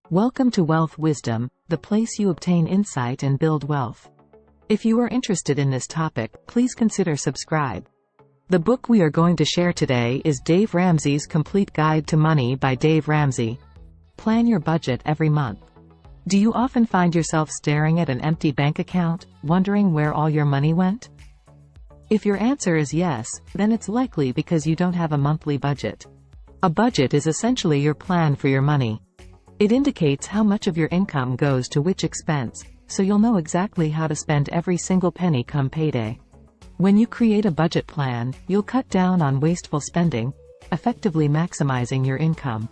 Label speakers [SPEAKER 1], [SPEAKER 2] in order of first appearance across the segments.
[SPEAKER 1] Welcome to Wealth Wisdom, the place you obtain insight and build wealth. If you are interested in this topic, please consider subscribe. The book we are going to share today is Dave Ramsey's Complete Guide to Money by Dave Ramsey. Plan your budget every month. Do you often find yourself staring at an empty bank account, wondering where all your money went? If your answer is yes, then it's likely because you don't have a monthly budget. A budget is essentially your plan for your money. It indicates how much of your income goes to which expense, so you'll know exactly how to spend every single penny come payday. When you create a budget plan, you'll cut down on wasteful spending, effectively maximizing your income.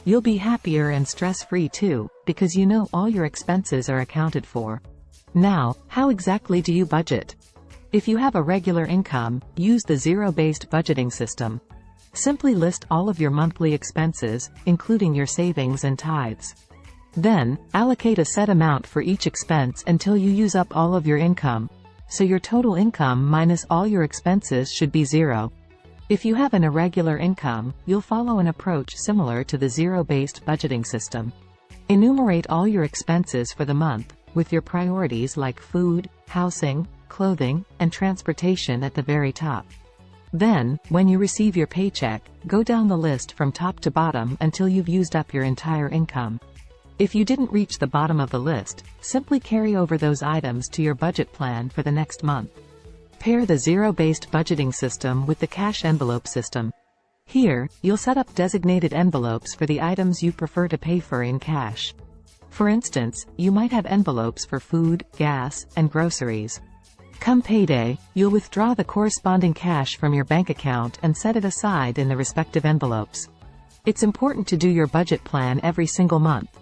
[SPEAKER 1] You'll be happier and stress-free too, because you know all your expenses are accounted for. Now, how exactly do you budget? If you have a regular income, use the zero-based budgeting system. Simply list all of your monthly expenses, including your savings and tithes. Then, allocate a set amount for each expense until you use up all of your income, so your total income minus all your expenses should be zero. If you have an irregular income, you'll follow an approach similar to the zero-based budgeting system. Enumerate all your expenses for the month, with your priorities like food, housing, clothing, and transportation at the very top. Then, when you receive your paycheck, go down the list from top to bottom until you've used up your entire income. If you didn't reach the bottom of the list, simply carry over those items to your budget plan for the next month. Pair the zero-based budgeting system with the cash envelope system. Here, you'll set up designated envelopes for the items you prefer to pay for in cash. For instance, you might have envelopes for food, gas, and groceries. Come payday, you'll withdraw the corresponding cash from your bank account and set it aside in the respective envelopes. It's important to do your budget plan every single month.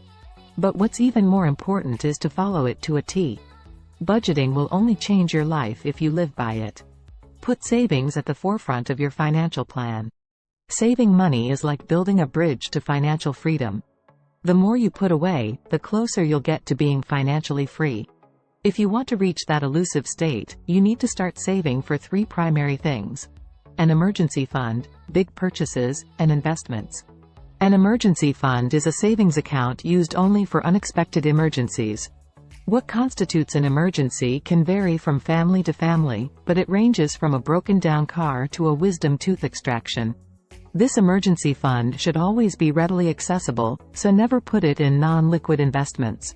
[SPEAKER 1] But what's even more important is to follow it to a T. Budgeting will only change your life if you live by it. Put savings at the forefront of your financial plan. Saving money is like building a bridge to financial freedom. The more you put away, the closer you'll get to being financially free. If you want to reach that elusive state, you need to start saving for three primary things: an emergency fund, big purchases, and investments. An emergency fund is a savings account used only for unexpected emergencies. What constitutes an emergency can vary from family to family, but it ranges from a broken-down car to a wisdom tooth extraction. This emergency fund should always be readily accessible, so never put it in non-liquid investments.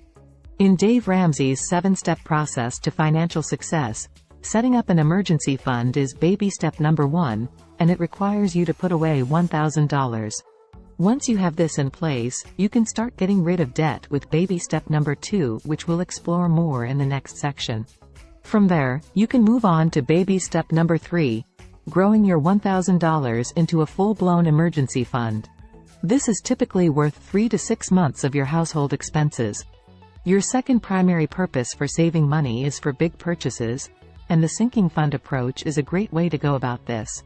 [SPEAKER 1] In Dave Ramsey's 7-step process to financial success, setting up an emergency fund is baby step number 1, and it requires you to put away $1,000. Once you have this in place, you can start getting rid of debt with baby step number 2, which we'll explore more in the next section. From there, you can move on to baby step number 3, growing your $1,000 into a full-blown emergency fund. This is typically worth 3 to 6 months of your household expenses. Your second primary purpose for saving money is for big purchases, and the sinking fund approach is a great way to go about this.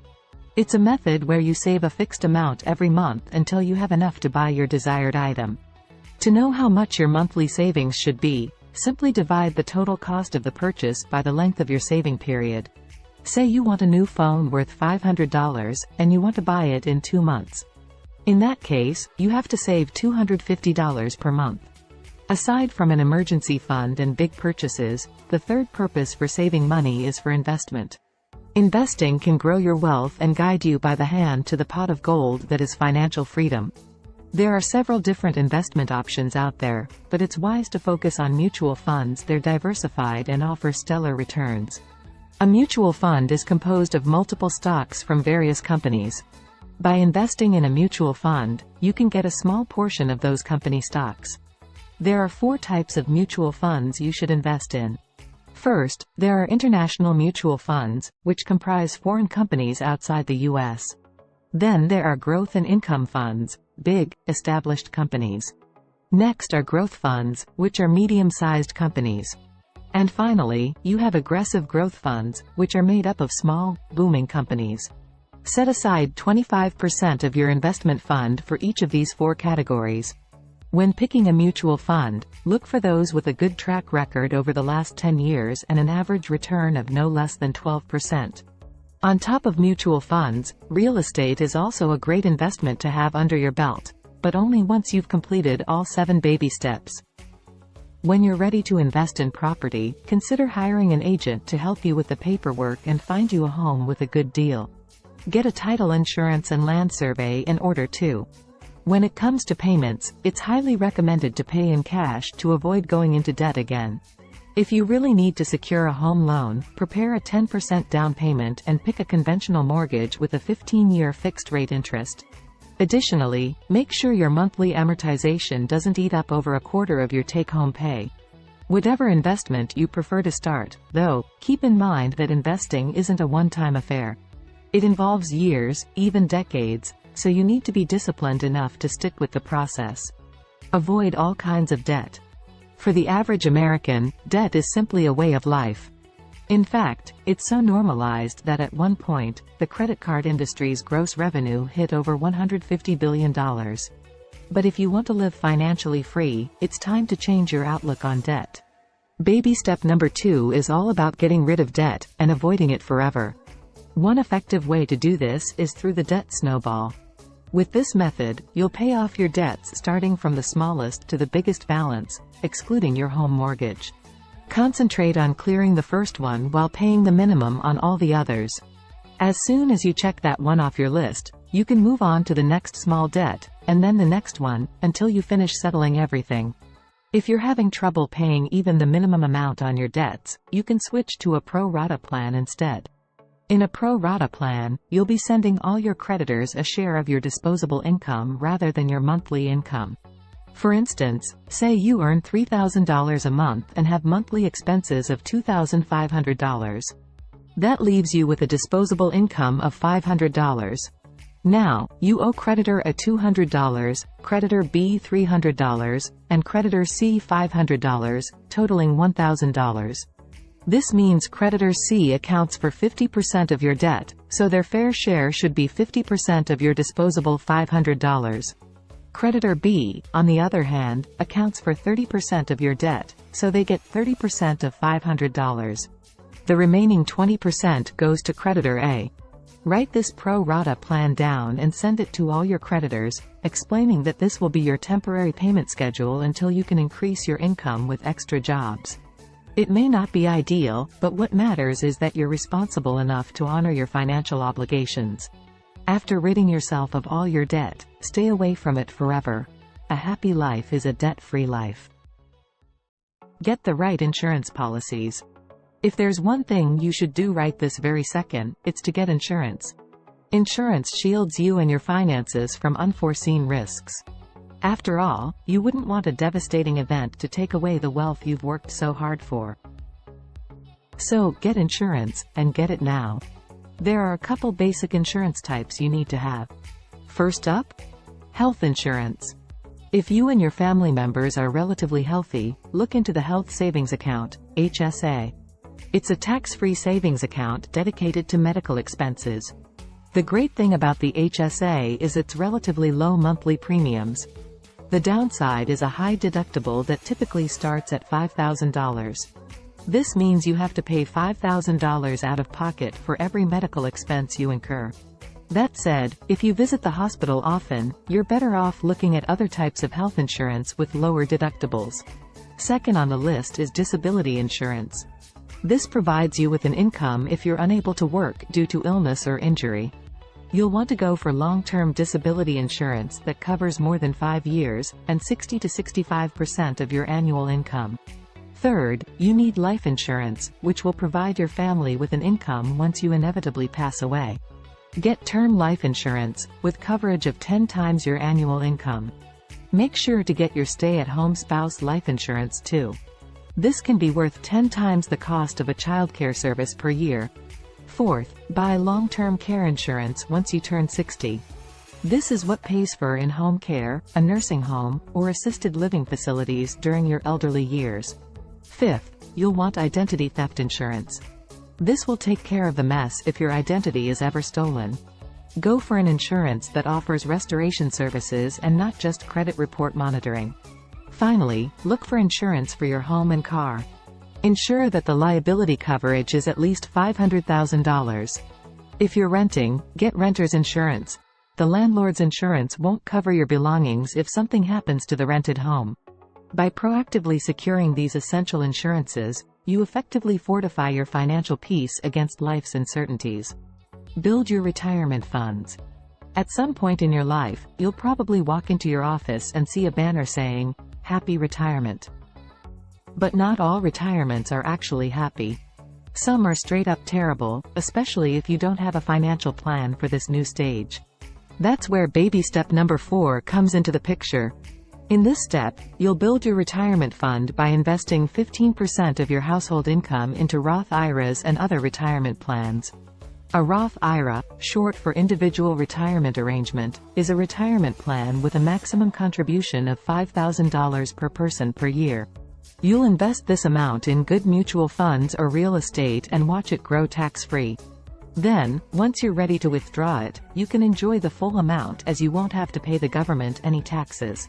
[SPEAKER 1] It's a method where you save a fixed amount every month until you have enough to buy your desired item. To know how much your monthly savings should be, simply divide the total cost of the purchase by the length of your saving period. Say you want a new phone worth $500, and you want to buy it in 2 months. In that case, you have to save $250 per month. Aside from an emergency fund and big purchases, the third purpose for saving money is for investment. Investing can grow your wealth and guide you by the hand to the pot of gold that is financial freedom. There are several different investment options out there, but it's wise to focus on mutual funds. They're diversified and offer stellar returns. A mutual fund is composed of multiple stocks from various companies. By investing in a mutual fund, you can get a small portion of those company stocks. There are 4 types of mutual funds you should invest in. First, there are international mutual funds, which comprise foreign companies outside the U.S. Then there are growth and income funds, big, established companies. Next are growth funds, which are medium-sized companies. And finally, you have aggressive growth funds, which are made up of small, booming companies. Set aside 25% of your investment fund for each of these 4 categories. When picking a mutual fund, look for those with a good track record over the last 10 years and an average return of no less than 12%. On top of mutual funds, real estate is also a great investment to have under your belt. but only once you've completed all 7 baby steps. When you're ready to invest in property, consider hiring an agent to help you with the paperwork and find you a home with a good deal. Get a title insurance and land survey in order too. When it comes to payments, it's highly recommended to pay in cash to avoid going into debt again. If you really need to secure a home loan, prepare a 10% down payment and pick a conventional mortgage with a 15-year fixed-rate interest. Additionally, make sure your monthly amortization doesn't eat up over a quarter of your take-home pay. Whatever investment you prefer to start, though, keep in mind that investing isn't a one-time affair. It involves years, even decades, so you need to be disciplined enough to stick with the process. Avoid all kinds of debt. For the average American, debt is simply a way of life. In fact, it's so normalized that at one point, the credit card industry's gross revenue hit over $150 billion. But if you want to live financially free, it's time to change your outlook on debt. Baby step number 2 is all about getting rid of debt and avoiding it forever. One effective way to do this is through the debt snowball. With this method, you'll pay off your debts starting from the smallest to the biggest balance, excluding your home mortgage. Concentrate on clearing the first one while paying the minimum on all the others. As soon as you check that one off your list, you can move on to the next small debt, and then the next one, until you finish settling everything. If you're having trouble paying even the minimum amount on your debts, you can switch to a pro rata plan instead. In a pro rata plan, you'll be sending all your creditors a share of your disposable income rather than your monthly income. For instance, say you earn $3,000 a month and have monthly expenses of $2,500. That leaves you with a disposable income of $500. Now, you owe creditor A $200, creditor B $300, and creditor C $500, totaling $1,000. This means creditor C accounts for 50% of your debt, so their fair share should be 50% of your disposable $500. Creditor B, on the other hand, accounts for 30% of your debt, so they get 30% of $500. The remaining 20% goes to creditor A. Write this pro rata plan down and send it to all your creditors, explaining that this will be your temporary payment schedule until you can increase your income with extra jobs. It may not be ideal, but what matters is that you're responsible enough to honor your financial obligations. After ridding yourself of all your debt, stay away from it forever. A happy life is a debt-free life. Get the right insurance policies. If there's one thing you should do right this very second, it's to get insurance. Insurance shields you and your finances from unforeseen risks. After all, you wouldn't want a devastating event to take away the wealth you've worked so hard for. So, get insurance, and get it now. There are a couple basic insurance types you need to have. First up, health insurance. If you and your family members are relatively healthy, look into the Health Savings Account, HSA. It's a tax-free savings account dedicated to medical expenses. The great thing about the HSA is its relatively low monthly premiums. The downside is a high deductible that typically starts at $5,000. This means you have to pay $5,000 out of pocket for every medical expense you incur. That said, if you visit the hospital often, you're better off looking at other types of health insurance with lower deductibles. Second on the list is disability insurance. This provides you with an income if you're unable to work due to illness or injury. You'll want to go for long-term disability insurance that covers more than 5 years, and 60 to 65% of your annual income. Third, you need life insurance, which will provide your family with an income once you inevitably pass away. Get term life insurance, with coverage of 10 times your annual income. Make sure to get your stay-at-home spouse life insurance too. This can be worth 10 times the cost of a childcare service per year. Fourth, buy long-term care insurance once you turn 60. This is what pays for in-home care, a nursing home, or assisted living facilities during your elderly years. Fifth, you'll want identity theft insurance. This will take care of the mess if your identity is ever stolen. Go for an insurance that offers restoration services and not just credit report monitoring. Finally, look for insurance for your home and car. Ensure that the liability coverage is at least $500,000. If you're renting, get renter's insurance. The landlord's insurance won't cover your belongings if something happens to the rented home. By proactively securing these essential insurances, you effectively fortify your financial peace against life's uncertainties. Build your retirement funds. At some point in your life, you'll probably walk into your office and see a banner saying, "Happy Retirement." But not all retirements are actually happy. Some are straight up terrible, especially if you don't have a financial plan for this new stage. That's where baby step number 4 comes into the picture. In this step, you'll build your retirement fund by investing 15% of your household income into Roth IRAs and other retirement plans. A Roth IRA, short for Individual Retirement Arrangement, is a retirement plan with a maximum contribution of $5,000 per person per year. You'll invest this amount in good mutual funds or real estate and watch it grow tax-free. Then, once you're ready to withdraw it, you can enjoy the full amount as you won't have to pay the government any taxes.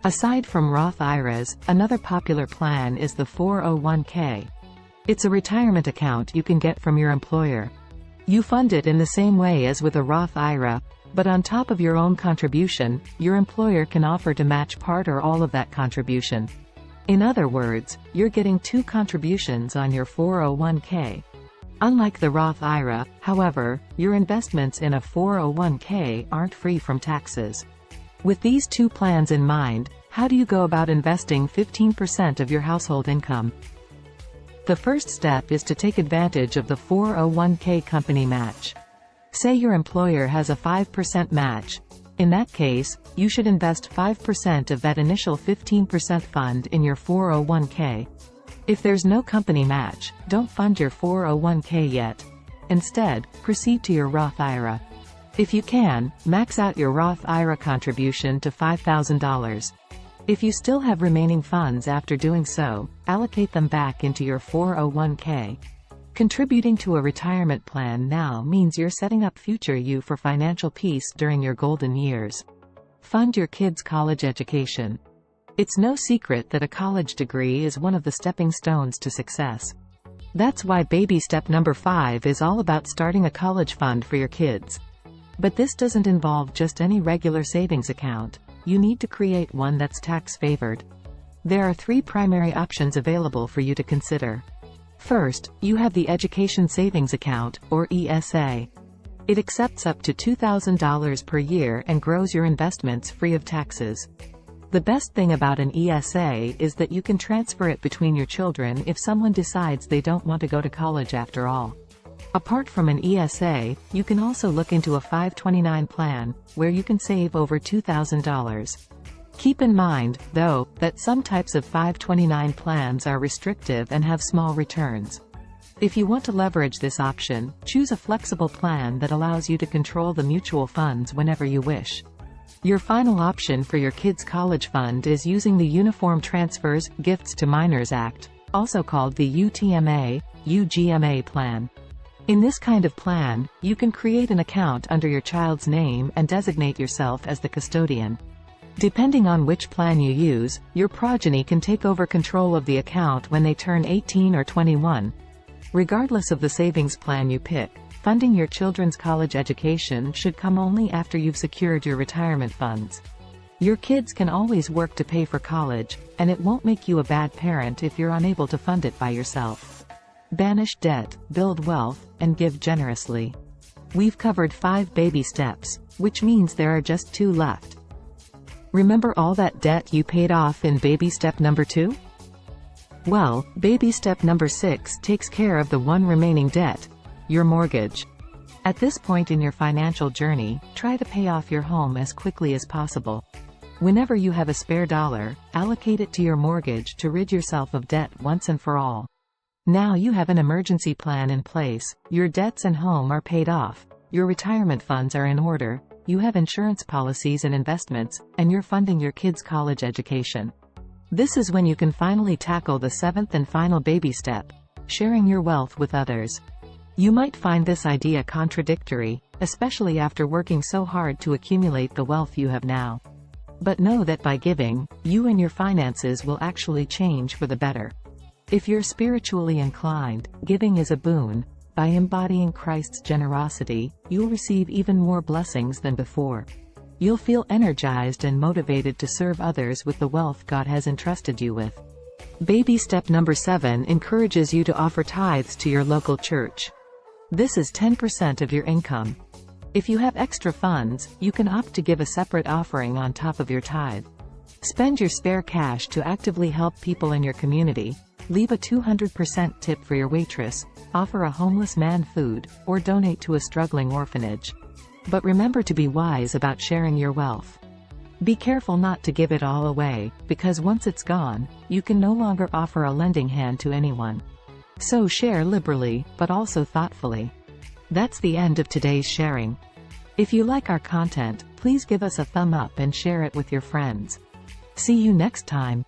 [SPEAKER 1] Aside from Roth IRAs, another popular plan is the 401k. It's a retirement account you can get from your employer. You fund it in the same way as with a Roth IRA, but on top of your own contribution, your employer can offer to match part or all of that contribution. In other words, you're getting 2 contributions on your 401k. Unlike the Roth IRA, however, your investments in a 401k aren't free from taxes. With these 2 plans in mind, how do you go about investing 15% of your household income? The first step is to take advantage of the 401k company match. Say your employer has a 5% match. In that case, you should invest 5% of that initial 15% fund in your 401k. If there's no company match, don't fund your 401k yet. Instead, proceed to your Roth IRA. If you can, max out your Roth IRA contribution to $5,000. If you still have remaining funds after doing so, allocate them back into your 401k. Contributing to a retirement plan now means you're setting up future you for financial peace during your golden years. Fund your kids' college education. It's no secret that a college degree is one of the stepping stones to success. That's why baby step number 5 is all about starting a college fund for your kids. But this doesn't involve just any regular savings account. You need to create one that's tax-favored. There are 3 primary options available for you to consider. First, you have the Education Savings Account, or ESA. It accepts up to $2,000 per year and grows your investments free of taxes. The best thing about an ESA is that you can transfer it between your children if someone decides they don't want to go to college after all. Apart from an ESA, you can also look into a 529 plan, where you can save over $2,000. Keep in mind, though, that some types of 529 plans are restrictive and have small returns. If you want to leverage this option, choose a flexible plan that allows you to control the mutual funds whenever you wish. Your final option for your kids' college fund is using the Uniform Transfers, Gifts to Minors Act, also called the UGMA plan. In this kind of plan, you can create an account under your child's name and designate yourself as the custodian. Depending on which plan you use, your progeny can take over control of the account when they turn 18 or 21. Regardless of the savings plan you pick, funding your children's college education should come only after you've secured your retirement funds. Your kids can always work to pay for college, and it won't make you a bad parent if you're unable to fund it by yourself. Banish debt, build wealth, and give generously. We've covered 5 baby steps, which means there are just 2 left. Remember all that debt you paid off in baby step number 2? Well, baby step number 6 takes care of the one remaining debt, your mortgage. At this point in your financial journey, try to pay off your home as quickly as possible. Whenever you have a spare dollar, allocate it to your mortgage to rid yourself of debt once and for all. Now you have an emergency plan in place, your debts and home are paid off, your retirement funds are in order, you have insurance policies and investments, and you're funding your kids' college education. This is when you can finally tackle the 7th and final baby step, sharing your wealth with others. You might find this idea contradictory, especially after working so hard to accumulate the wealth you have now. But know that by giving, you and your finances will actually change for the better. If you're spiritually inclined, giving is a boon, By embodying Christ's generosity, you'll receive even more blessings than before. You'll feel energized and motivated to serve others with the wealth God has entrusted you with. Baby step number 7 encourages you to offer tithes to your local church. This is 10% of your income. If you have extra funds, you can opt to give a separate offering on top of your tithe. Spend your spare cash to actively help people in your community. Leave a 200% tip for your waitress, offer a homeless man food, or donate to a struggling orphanage. But remember to be wise about sharing your wealth. Be careful not to give it all away, because once it's gone, you can no longer offer a lending hand to anyone. So share liberally, but also thoughtfully. That's the end of today's sharing. If you like our content, please give us a thumb up and share it with your friends. See you next time.